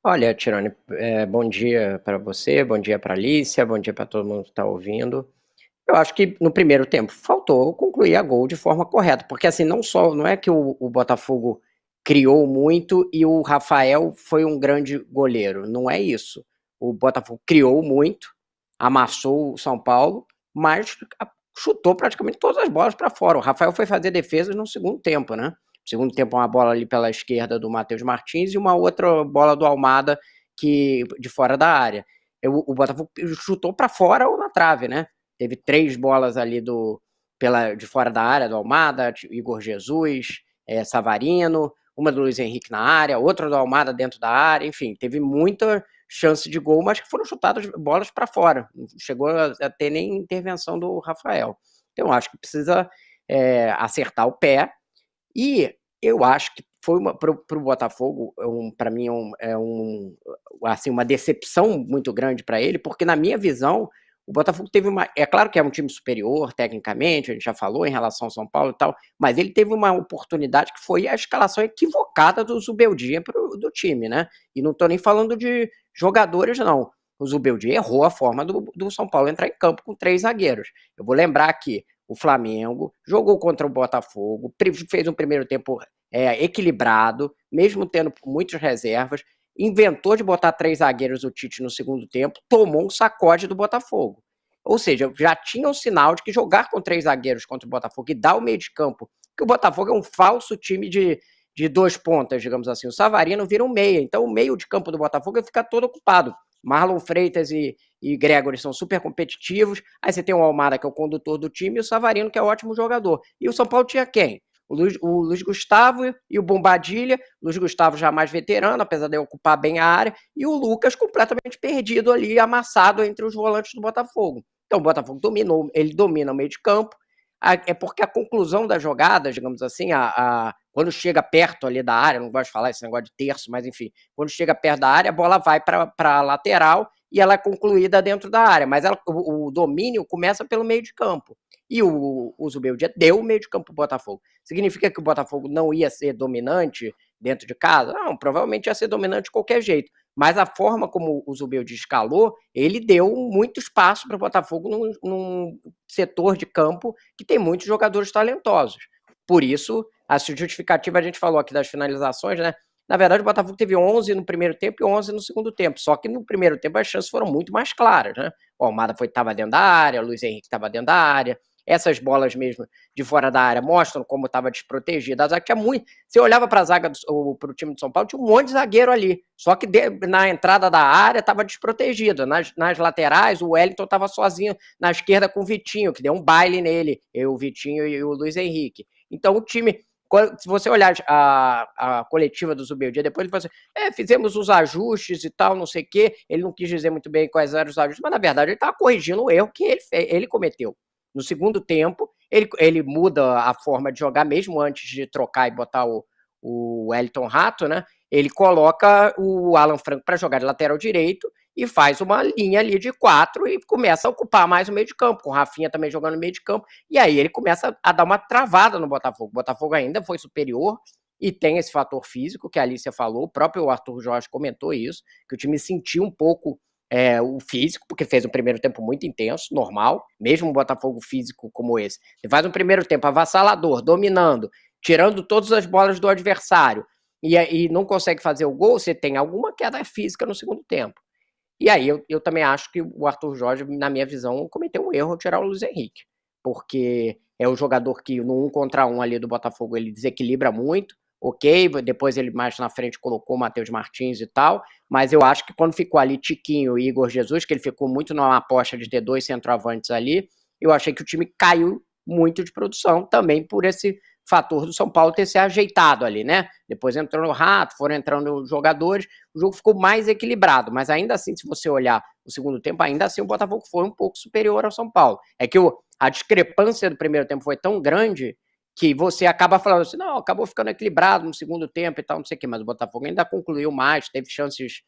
Olha, Tirone, bom dia para você, bom dia para Alicia, bom dia para todo mundo que está ouvindo. Eu acho que no primeiro tempo faltou concluir a gol de forma correta, porque assim, não é que o Botafogo criou muito e o Rafael foi um grande goleiro, não é isso. O Botafogo criou muito, amassou o São Paulo, mas chutou praticamente todas as bolas para fora. O Rafael foi fazer defesas no segundo tempo, né? No segundo tempo, uma bola ali pela esquerda do Matheus Martins e uma outra bola do Almada que de fora da área. O Botafogo chutou para fora ou na trave, né? Teve 3 bolas ali de fora da área do Almada, Igor Jesus, Savarino, uma do Luiz Henrique na área, outra do Almada dentro da área, enfim, teve muita chance de gol, mas que foram chutadas bolas para fora. Não chegou a ter nem intervenção do Rafael. Então, acho que precisa acertar o pé. E eu acho que foi para o Botafogo, para mim, assim, uma decepção muito grande para ele, porque, na minha visão, o Botafogo teve uma. É claro que é um time superior, tecnicamente, a gente já falou em relação ao São Paulo e tal, mas ele teve uma oportunidade que foi a escalação equivocada do Zubeldia do time, né? E não estou nem falando de jogadores, não. O Zubeldia errou a forma do São Paulo entrar em campo com 3 zagueiros. Eu vou lembrar aqui: o Flamengo jogou contra o Botafogo, fez um primeiro tempo equilibrado, mesmo tendo muitas reservas, inventou de botar 3 zagueiros o Tite no segundo tempo, tomou um sacode do Botafogo. Ou seja, já tinha o sinal de que jogar com 3 zagueiros contra o Botafogo e dar o meio de campo, que o Botafogo é um falso time de 2 pontas, digamos assim. O Savarino vira um meia, então o meio de campo do Botafogo fica todo ocupado. Marlon Freitas e Gregory são super competitivos. Aí você tem o Almada, que é o condutor do time, e o Savarino, que é um ótimo jogador. E o São Paulo tinha quem? O Luiz Gustavo e o Bombadilha. O Luiz Gustavo já mais veterano, apesar de ocupar bem a área. E o Lucas completamente perdido ali, amassado entre os volantes do Botafogo. Então o Botafogo ele domina o meio de campo. É porque a conclusão das jogadas, digamos assim, quando chega perto ali da área, não gosto de falar esse negócio de terço, mas enfim, quando chega perto da área, a bola vai para a lateral e ela é concluída dentro da área, mas o domínio começa pelo meio de campo. E o Zubeldia deu o meio de campo para o Botafogo. Significa que o Botafogo não ia ser dominante dentro de casa? Não, provavelmente ia ser dominante de qualquer jeito. Mas a forma como o Zubeldia escalou, ele deu muito espaço para o Botafogo num setor de campo que tem muitos jogadores talentosos. Por isso, a justificativa, a gente falou aqui das finalizações, né? Na verdade, o Botafogo teve 11 no primeiro tempo e 11 no segundo tempo. Só que no primeiro tempo as chances foram muito mais claras, né? O Almada estava dentro da área, o Luiz Henrique estava dentro da área. Essas bolas mesmo de fora da área mostram como estava desprotegida. A zaga tinha muito. Você olhava para a zaga para o time de São Paulo, tinha um monte de zagueiro ali. Só que na entrada da área estava desprotegido. Nas laterais, o Wellington estava sozinho na esquerda com o Vitinho, que deu um baile nele, o Vitinho e o Luiz Henrique. Então o time, se você olhar a coletiva do Zubeldia, depois ele falou assim, fizemos os ajustes e tal, não sei o quê. Ele não quis dizer muito bem quais eram os ajustes, mas na verdade ele estava corrigindo o erro que ele cometeu. No segundo tempo, ele muda a forma de jogar, mesmo antes de trocar e botar o Wellington Rato, né? Ele coloca o Alan Franco para jogar de lateral direito e faz uma linha ali de 4 e começa a ocupar mais o meio de campo, com o Rafinha também jogando no meio de campo, e aí ele começa a dar uma travada no Botafogo. O Botafogo ainda foi superior e tem esse fator físico que a Alicia falou, o próprio Arthur Jorge comentou isso, que o time sentiu um pouco o físico, porque fez um primeiro tempo muito intenso, normal, mesmo um Botafogo físico como esse. Você faz um primeiro tempo avassalador, dominando, tirando todas as bolas do adversário, e não consegue fazer o gol, você tem alguma queda física no segundo tempo. E aí eu também acho que o Arthur Jorge, na minha visão, cometeu um erro ao tirar o Luiz Henrique, porque é o jogador que no 1 contra 1 ali do Botafogo ele desequilibra muito, ok, depois ele mais na frente colocou o Matheus Martins e tal, mas eu acho que quando ficou ali Tiquinho e Igor Jesus, que ele ficou muito numa aposta de ter 2 centroavantes ali, eu achei que o time caiu muito de produção também por esse fator do São Paulo ter se ajeitado ali, né? Depois entrou no Rato, foram entrando jogadores, o jogo ficou mais equilibrado, mas ainda assim, se você olhar o segundo tempo, ainda assim o Botafogo foi um pouco superior ao São Paulo. É que a discrepância do primeiro tempo foi tão grande que você acaba falando assim, não, acabou ficando equilibrado no segundo tempo e tal, não sei o quê, mas o Botafogo ainda concluiu mais, teve chances,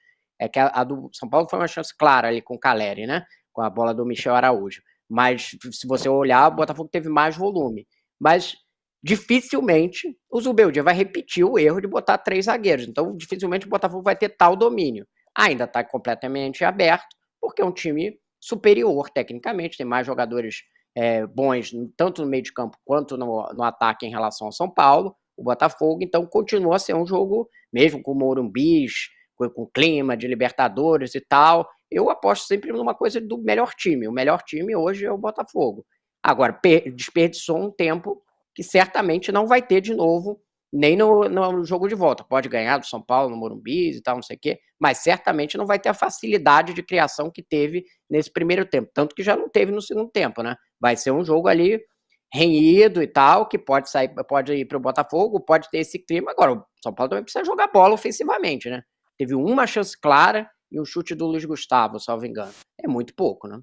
que a do São Paulo foi uma chance clara ali com o Caleri, né? Com a bola do Michel Araújo. Mas se você olhar, o Botafogo teve mais volume. Mas dificilmente o Zubeldia vai repetir o erro de botar 3 zagueiros, então dificilmente o Botafogo vai ter tal domínio. Ainda está completamente aberto, porque é um time superior tecnicamente, tem mais jogadores bons, tanto no meio de campo quanto no ataque em relação ao São Paulo, o Botafogo, então continua a ser um jogo, mesmo com o Morumbis, com clima de Libertadores e tal, eu aposto sempre numa coisa do melhor time. O melhor time hoje é o Botafogo. Agora, desperdiçou um tempo que certamente não vai ter de novo, nem no jogo de volta. Pode ganhar do São Paulo, no Morumbi e tal, não sei o quê, mas certamente não vai ter a facilidade de criação que teve nesse primeiro tempo. Tanto que já não teve no segundo tempo, né? Vai ser um jogo ali renhido e tal, que pode ir para o Botafogo, pode ter esse clima. Agora, o São Paulo também precisa jogar bola ofensivamente, né? Teve uma chance clara e um chute do Luiz Gustavo, salvo engano. É muito pouco, né?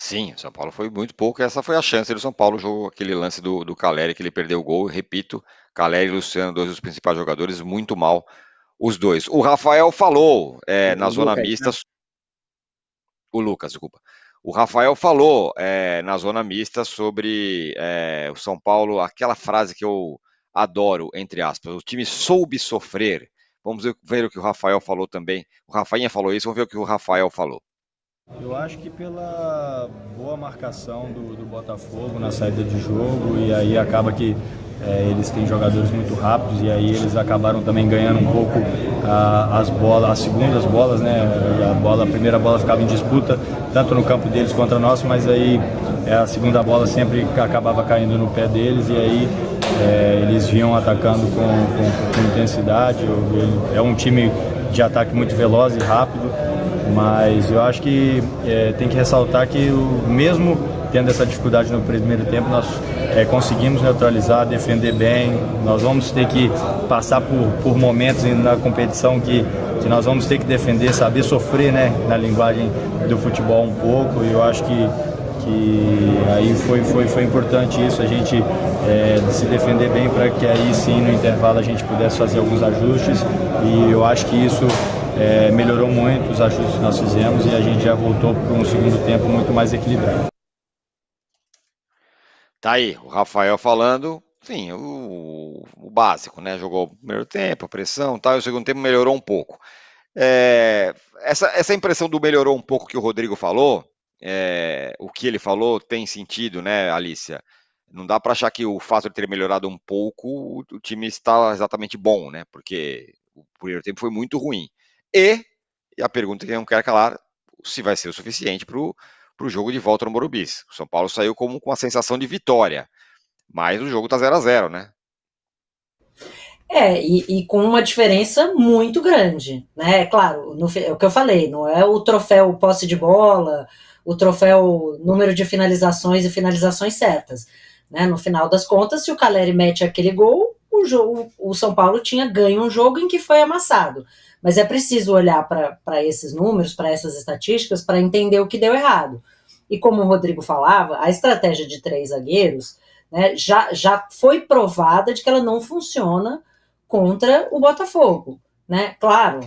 Sim, o São Paulo foi muito pouco. Essa foi a chance do São Paulo, jogou aquele lance do Caleri, que ele perdeu o gol. Repito, Caleri e Luciano, dois dos principais jogadores, muito mal os dois. O Rafael falou na O zona Lucas, mista. né? O Lucas, desculpa. O Rafael falou na zona mista sobre o São Paulo, aquela frase que eu adoro, entre aspas, o time soube sofrer. Vamos ver o que o Rafael falou também. O Rafainha falou isso, vamos ver o que o Rafael falou. Eu acho que pela boa marcação do Botafogo na saída de jogo, e aí acaba que eles têm jogadores muito rápidos, e aí eles acabaram também ganhando um pouco as bolas, as segundas bolas, né? A primeira bola ficava em disputa, tanto no campo deles contra nós, mas aí a segunda bola sempre acabava caindo no pé deles, e aí eles vinham atacando com intensidade. É um time de ataque muito veloz e rápido, mas eu acho que tem que ressaltar que mesmo tendo essa dificuldade no primeiro tempo, nós conseguimos neutralizar, defender bem. Nós vamos ter que passar por momentos na competição que nós vamos ter que defender, saber sofrer, né, na linguagem do futebol um pouco, e eu acho que aí foi importante isso, a gente se defender bem, para que aí sim no intervalo a gente pudesse fazer alguns ajustes, e eu acho que isso melhorou muito os ajustes que nós fizemos, e a gente já voltou para um segundo tempo muito mais equilibrado. Tá aí, o Rafael falando, sim, o básico, né? Jogou o primeiro tempo, a pressão, tal, e o segundo tempo melhorou um pouco. Essa impressão do melhorou um pouco que o Rodrigo falou, o que ele falou tem sentido, né, Alicia? Não dá para achar que o fato de ter melhorado um pouco, o time está exatamente bom, né? Porque o primeiro tempo foi muito ruim. E a pergunta que não quer calar, se vai ser o suficiente para o jogo de volta no Morumbi. O São Paulo saiu com a sensação de vitória, mas o jogo está 0-0, né? E com uma diferença muito grande, né? Claro, é o que eu falei, não é o troféu posse de bola, o troféu número de finalizações e finalizações certas, né? No final das contas, se o Caleri mete aquele gol, o São Paulo tinha ganho um jogo em que foi amassado. Mas é preciso olhar para esses números, para essas estatísticas, para entender o que deu errado. E como o Rodrigo falava, a estratégia de 3 zagueiros, né, já foi provada de que ela não funciona contra o Botafogo, né? Claro,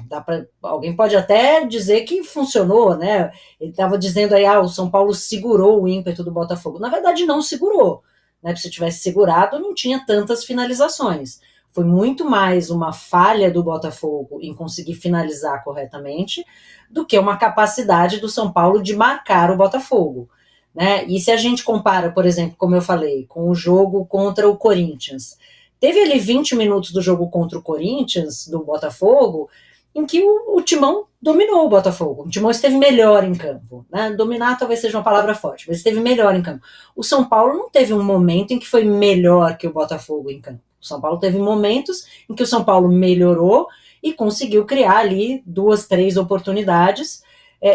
alguém pode até dizer que funcionou, né? Ele estava dizendo aí, o São Paulo segurou o ímpeto do Botafogo. Na verdade, não segurou, né? Se tivesse segurado, não tinha tantas finalizações. Foi muito mais uma falha do Botafogo em conseguir finalizar corretamente do que uma capacidade do São Paulo de marcar o Botafogo, né? E se a gente compara, por exemplo, como eu falei, com o jogo contra o Corinthians, teve ali 20 minutos do jogo contra o Corinthians, do Botafogo, em que o Timão dominou o Botafogo. O Timão esteve melhor em campo, né? Dominar talvez seja uma palavra forte, mas esteve melhor em campo. O São Paulo não teve um momento em que foi melhor que o Botafogo em campo. O São Paulo teve momentos em que o São Paulo melhorou e conseguiu criar ali 2, 3 oportunidades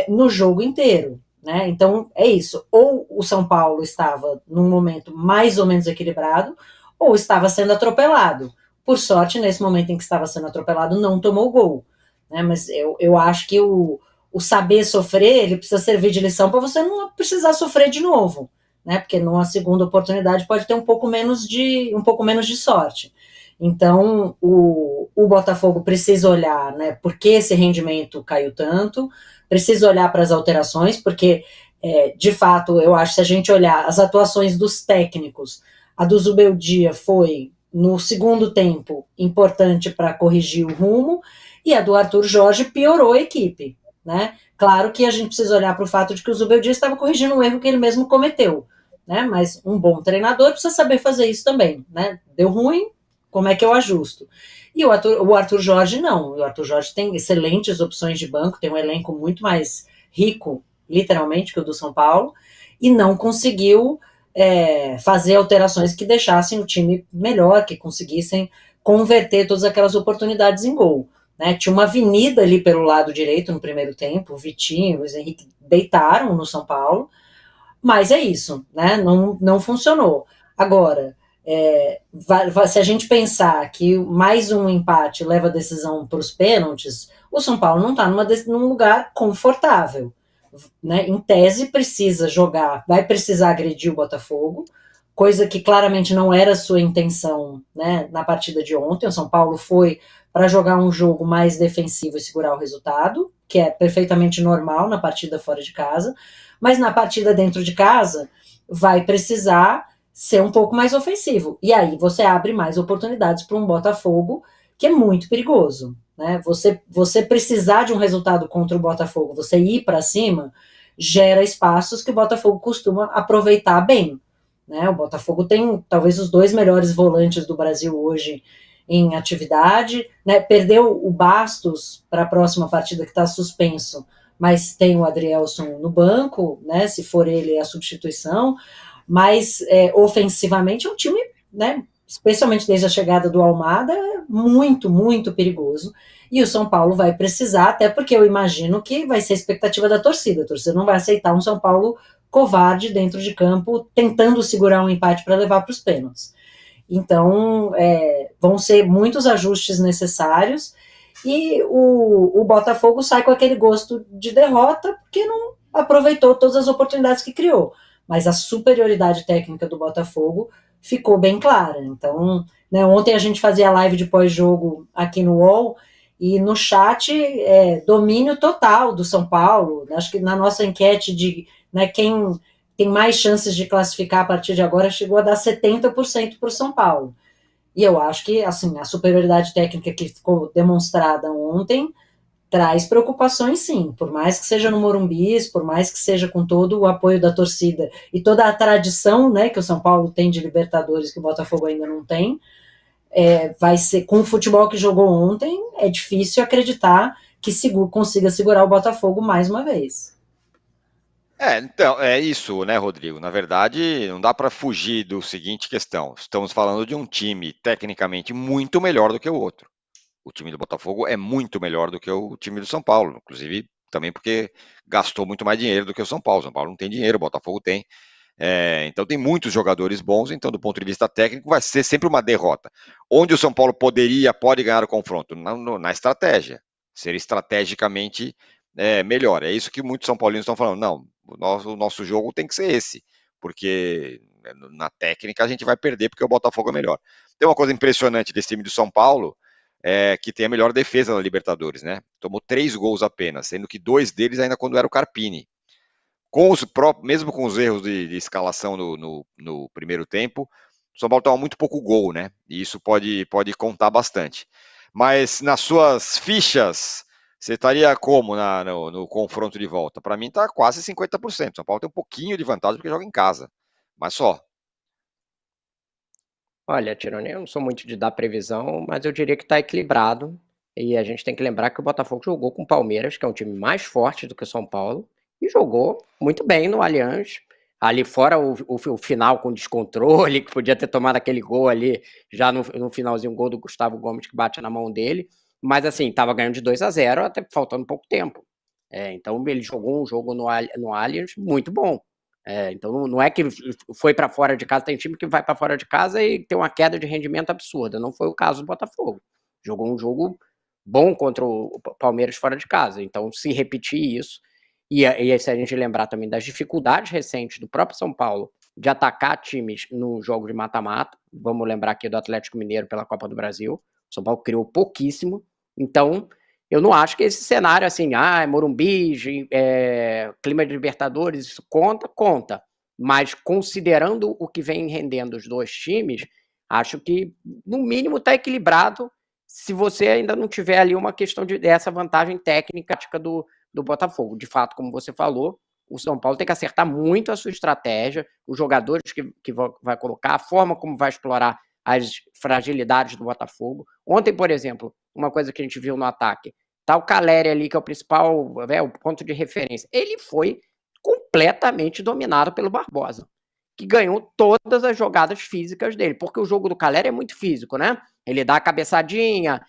no jogo inteiro, né? Então é isso. Ou o São Paulo estava num momento mais ou menos equilibrado, ou estava sendo atropelado. Por sorte, nesse momento em que estava sendo atropelado, não tomou gol, né? Mas eu acho que o saber sofrer, ele precisa servir de lição para você não precisar sofrer de novo, né? Porque numa segunda oportunidade pode ter um pouco menos de sorte. Então, o Botafogo precisa olhar, né, por que esse rendimento caiu tanto, precisa olhar para as alterações, porque, de fato, eu acho que se a gente olhar as atuações dos técnicos, A do Zubeldia foi, no segundo tempo, importante para corrigir o rumo, e a do Arthur Jorge piorou a equipe, né? Claro que a gente precisa olhar para o fato de que o Zubeldia estava corrigindo um erro que ele mesmo cometeu, né? Mas um bom treinador precisa saber fazer isso também, né? Deu ruim, como é que eu ajusto? E o Arthur Jorge não. O Arthur Jorge tem excelentes opções de banco, tem um elenco muito mais rico, literalmente, que o do São Paulo, e não conseguiu fazer alterações que deixassem o time melhor, que conseguissem converter todas aquelas oportunidades em gol. Né? Tinha uma avenida ali pelo lado direito no primeiro tempo, o Vitinho, o Luiz Henrique deitaram no São Paulo, mas é isso, né? Não funcionou. Agora, se a gente pensar que mais um empate leva a decisão para os pênaltis, o São Paulo não está num lugar confortável. Né? Em tese, precisa jogar, vai precisar agredir o Botafogo, coisa que claramente não era sua intenção, né, na partida de ontem. O São Paulo foi para jogar um jogo mais defensivo e segurar o resultado, que é perfeitamente normal na partida fora de casa, mas na partida dentro de casa vai precisar ser um pouco mais ofensivo. E aí você abre mais oportunidades para um Botafogo que é muito perigoso. Né? Você precisar de um resultado contra o Botafogo, você ir para cima, gera espaços que o Botafogo costuma aproveitar bem. Né? O Botafogo tem talvez os 2 melhores volantes do Brasil hoje em atividade, né? Perdeu o Bastos para a próxima partida que está suspenso, mas tem o Adrielson no banco, né? Se for ele a substituição, mas ofensivamente é um time, né? Especialmente desde a chegada do Almada, é muito, muito perigoso. E o São Paulo vai precisar, até porque eu imagino que vai ser a expectativa da torcida. A torcida não vai aceitar um São Paulo covarde dentro de campo, tentando segurar um empate para levar para os pênaltis. Então, vão ser muitos ajustes necessários e o Botafogo sai com aquele gosto de derrota porque não aproveitou todas as oportunidades que criou. Mas a superioridade técnica do Botafogo ficou bem clara. Então, né, ontem a gente fazia live de pós-jogo aqui no UOL e no chat domínio total do São Paulo. Acho que na nossa enquete de quem tem mais chances de classificar a partir de agora chegou a dar 70% para o São Paulo. E eu acho que assim, a superioridade técnica que ficou demonstrada ontem traz preocupações sim, por mais que seja no Morumbi, por mais que seja com todo o apoio da torcida e toda a tradição, né, que o São Paulo tem de Libertadores que o Botafogo ainda não tem, vai ser, com o futebol que jogou ontem, é difícil acreditar que consiga segurar o Botafogo mais uma vez. Então, é isso, né, Rodrigo? Na verdade, não dá para fugir do seguinte questão. Estamos falando de um time tecnicamente muito melhor do que o outro. O time do Botafogo é muito melhor do que o time do São Paulo, inclusive também porque gastou muito mais dinheiro do que o São Paulo. O São Paulo não tem dinheiro, o Botafogo tem. Então tem muitos jogadores bons, então do ponto de vista técnico vai ser sempre uma derrota. Onde o São Paulo pode ganhar o confronto? Na estratégia, ser estrategicamente melhor. É isso que muitos São Paulinos estão falando. Não, o nosso jogo tem que ser esse, porque na técnica a gente vai perder porque o Botafogo é melhor. Tem uma coisa impressionante desse time do São Paulo, que tem a melhor defesa na Libertadores, né? Tomou 3 gols apenas, sendo que 2 deles ainda quando era o Carpini. Mesmo com os erros de escalação no primeiro tempo, o São Paulo toma muito pouco gol, né? E isso pode contar bastante. Mas nas suas fichas, você estaria como no confronto de volta? Para mim está quase 50%. O São Paulo tem um pouquinho de vantagem porque joga em casa, mas só. Olha, Tironi, eu não sou muito de dar previsão, mas eu diria que está equilibrado. E a gente tem que lembrar que o Botafogo jogou com o Palmeiras, que é um time mais forte do que o São Paulo, e jogou muito bem no Allianz. Ali fora o final com descontrole, que podia ter tomado aquele gol ali, já no finalzinho, um gol do Gustavo Gomes que bate na mão dele. Mas assim, estava ganhando de 2-0, até faltando pouco tempo. Então ele jogou um jogo no Allianz muito bom. Então não é que foi para fora de casa, tem time que vai para fora de casa e tem uma queda de rendimento absurda, não foi o caso do Botafogo. Jogou um jogo bom contra o Palmeiras fora de casa, então se repetir isso, e se a gente lembrar também das dificuldades recentes do próprio São Paulo de atacar times no jogo de mata-mata, vamos lembrar aqui do Atlético Mineiro pela Copa do Brasil, o São Paulo criou pouquíssimo, então eu não acho que esse cenário assim, Morumbi, clima de Libertadores, isso conta, mas considerando o que vem rendendo os dois times, acho que no mínimo está equilibrado, se você ainda não tiver ali uma questão dessa vantagem técnica do Botafogo. De fato, como você falou, o São Paulo tem que acertar muito a sua estratégia, os jogadores que vai colocar, a forma como vai explorar as fragilidades do Botafogo. Ontem, por exemplo, uma coisa que a gente viu no ataque, tá o Calleri ali, que é o principal, o ponto de referência. Ele foi completamente dominado pelo Barbosa, que ganhou todas as jogadas físicas dele, porque o jogo do Calleri é muito físico, né? Ele dá a cabeçadinha,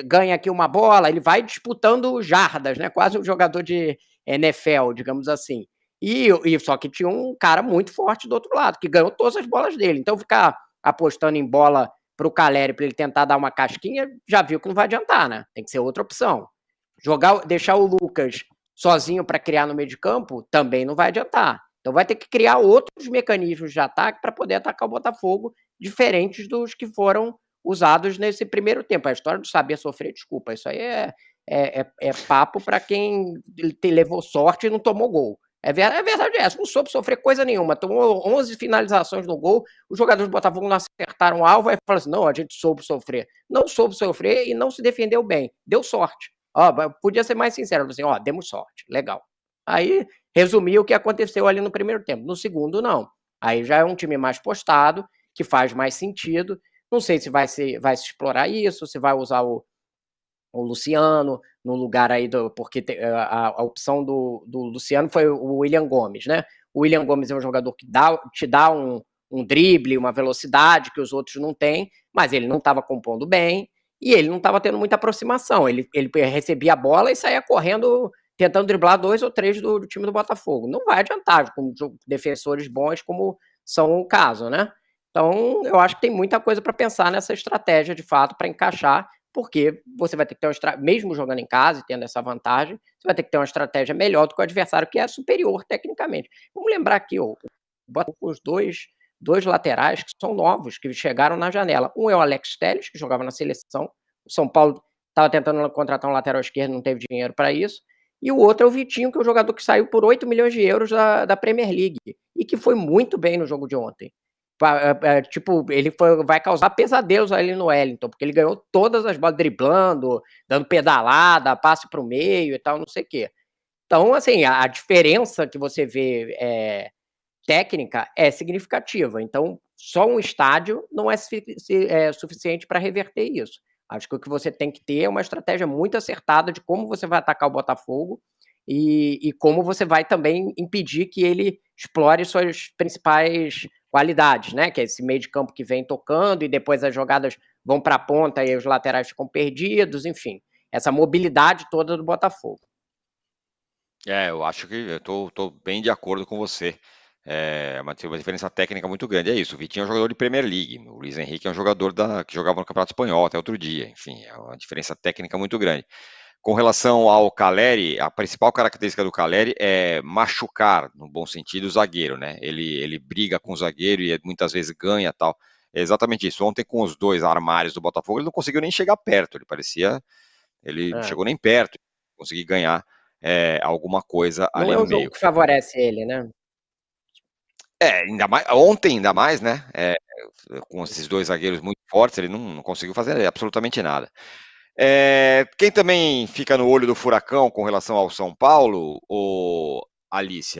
ganha aqui uma bola, ele vai disputando jardas, né? Quase um jogador de NFL, digamos assim. E só que tinha um cara muito forte do outro lado, que ganhou todas as bolas dele. Então ficar apostando em bola para o Calleri para ele tentar dar uma casquinha, já viu que não vai adiantar, né? Tem que ser outra opção. Deixar o Lucas sozinho para criar no meio de campo também não vai adiantar. Então vai ter que criar outros mecanismos de ataque para poder atacar o Botafogo, diferentes dos que foram usados nesse primeiro tempo. A história do saber sofrer, desculpa, isso aí é papo para quem levou sorte e não tomou gol. É verdade essa, não soube sofrer coisa nenhuma, tomou 11 finalizações no gol, os jogadores do Botafogo não acertaram o alvo, aí falaram assim, não, a gente soube sofrer. Não soube sofrer e não se defendeu bem, deu sorte. Podia ser mais sincero, assim, demos sorte, legal. Aí resumiu o que aconteceu ali no primeiro tempo. No segundo, não. Aí já é um time mais postado, que faz mais sentido. Não sei se vai se explorar isso, se vai usar o Luciano no lugar aí porque a opção do Luciano foi o William Gomes, né? O William Gomes é um jogador que te dá um drible, uma velocidade que os outros não têm, mas ele não estava compondo bem e ele não estava tendo muita aproximação. Ele recebia a bola e saía correndo, tentando driblar 2 ou 3 do time do Botafogo. Não vai adiantar com defensores bons como são o caso, né? Então, eu acho que tem muita coisa para pensar nessa estratégia, de fato, para encaixar, porque você vai ter que ter mesmo jogando em casa e tendo essa vantagem, você vai ter que ter uma estratégia melhor do que o adversário, que é superior tecnicamente. Vamos lembrar aqui, o Botafogo com os dois laterais que são novos, que chegaram na janela. Um é o Alex Telles, que jogava na seleção. O São Paulo estava tentando contratar um lateral esquerdo, não teve dinheiro para isso. E o outro é o Vitinho, que é um jogador que saiu por 8 milhões de euros da Premier League e que foi muito bem no jogo de ontem. Tipo, ele vai causar pesadelos ali no Wellington, porque ele ganhou todas as bolas driblando, dando pedalada, passe para o meio e tal, não sei o quê. Então, assim, a diferença que você vê técnica é significativa. Então, só um estádio não é suficiente para reverter isso. Acho que o que você tem que ter é uma estratégia muito acertada de como você vai atacar o Botafogo e como você vai também impedir que ele explore suas principais qualidades, né? Que é esse meio de campo que vem tocando e depois as jogadas vão para a ponta e os laterais ficam perdidos, enfim. Essa mobilidade toda do Botafogo. Eu acho que eu tô bem de acordo com você. Uma diferença técnica muito grande. É isso, o Vitinho é um jogador de Premier League, o Luiz Henrique é um jogador que jogava no Campeonato Espanhol até outro dia. Enfim, é uma diferença técnica muito grande. Com relação ao Calleri, a principal característica do Calleri é machucar, no bom sentido, o zagueiro, né? Ele briga com o zagueiro e muitas vezes ganha tal. É exatamente isso. Ontem, com os dois armários do Botafogo, ele não conseguiu nem chegar perto. Ele não chegou nem perto de conseguir ganhar alguma coisa Não ali é no um jogo meio. que favorece ele, né? Ontem ainda mais, né? Com esses dois zagueiros muito fortes, ele não conseguiu fazer absolutamente nada. Quem também fica no olho do furacão com relação ao São Paulo, Alice,